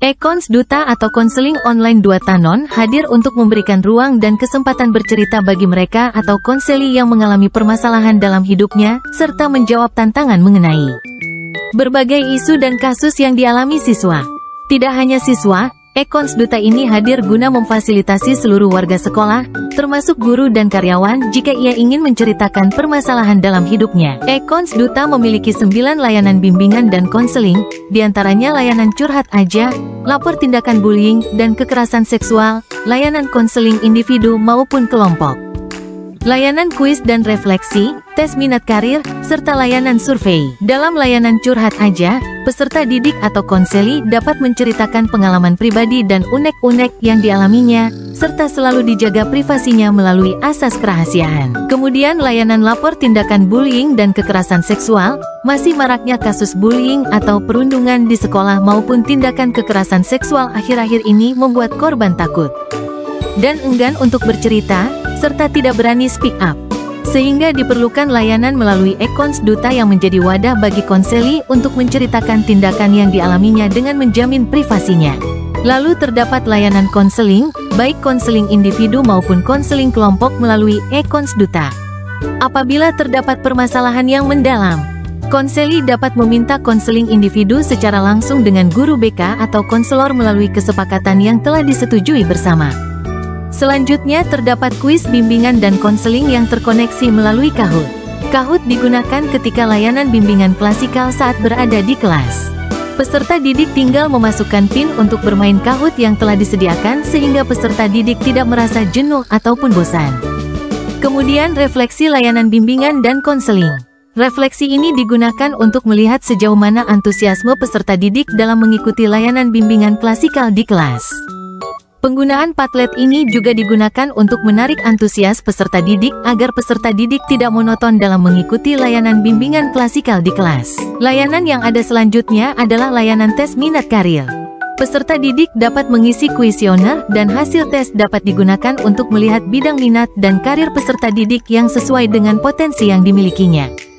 Ekons Duta atau konseling online Duatanon hadir untuk memberikan ruang dan kesempatan bercerita bagi mereka atau konseli yang mengalami permasalahan dalam hidupnya, serta menjawab tantangan mengenai berbagai isu dan kasus yang dialami siswa. Tidak hanya siswa, Ekons Duta ini hadir guna memfasilitasi seluruh warga sekolah, termasuk guru dan karyawan jika ia ingin menceritakan permasalahan dalam hidupnya. Ekons Duta memiliki 9 layanan bimbingan dan konseling, diantaranya layanan curhat aja, lapor tindakan bullying dan kekerasan seksual, layanan konseling individu maupun kelompok, layanan kuis dan refleksi, tes minat karir, serta layanan survei. Dalam layanan curhat aja, peserta didik atau konseli dapat menceritakan pengalaman pribadi dan unek-unek yang dialaminya, serta selalu dijaga privasinya melalui asas kerahasiaan. Kemudian layanan lapor tindakan bullying dan kekerasan seksual, masih maraknya kasus bullying atau perundungan di sekolah maupun tindakan kekerasan seksual akhir-akhir ini membuat korban takut dan enggan untuk bercerita, serta tidak berani speak up. Sehingga diperlukan layanan melalui Ekons Duta yang menjadi wadah bagi konseli untuk menceritakan tindakan yang dialaminya dengan menjamin privasinya. Lalu terdapat layanan konseling, baik konseling individu maupun konseling kelompok melalui Ekons Duta. Apabila terdapat permasalahan yang mendalam, konseli dapat meminta konseling individu secara langsung dengan guru BK atau konselor melalui kesepakatan yang telah disetujui bersama. Selanjutnya terdapat kuis bimbingan dan konseling yang terkoneksi melalui Kahoot. Kahoot digunakan ketika layanan bimbingan klasikal saat berada di kelas. Peserta didik tinggal memasukkan PIN untuk bermain Kahoot yang telah disediakan sehingga peserta didik tidak merasa jenuh ataupun bosan. Kemudian refleksi layanan bimbingan dan konseling. Refleksi ini digunakan untuk melihat sejauh mana antusiasme peserta didik dalam mengikuti layanan bimbingan klasikal di kelas. Penggunaan Padlet ini juga digunakan untuk menarik antusias peserta didik agar peserta didik tidak monoton dalam mengikuti layanan bimbingan klasikal di kelas. Layanan yang ada selanjutnya adalah layanan tes minat karir. Peserta didik dapat mengisi kuesioner dan hasil tes dapat digunakan untuk melihat bidang minat dan karir peserta didik yang sesuai dengan potensi yang dimilikinya.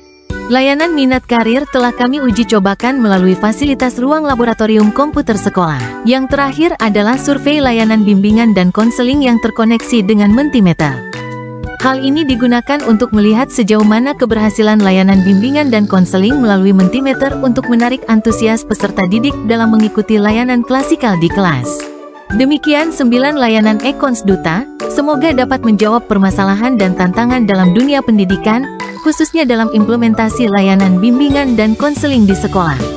Layanan minat karir telah kami uji cobakan melalui fasilitas ruang laboratorium komputer sekolah. Yang terakhir adalah survei layanan bimbingan dan konseling yang terkoneksi dengan Mentimeter. Hal ini digunakan untuk melihat sejauh mana keberhasilan layanan bimbingan dan konseling melalui Mentimeter untuk menarik antusias peserta didik dalam mengikuti layanan klasikal di kelas. Demikian 9 layanan Ekons Duta, semoga dapat menjawab permasalahan dan tantangan dalam dunia pendidikan, khususnya dalam implementasi layanan bimbingan dan konseling di sekolah.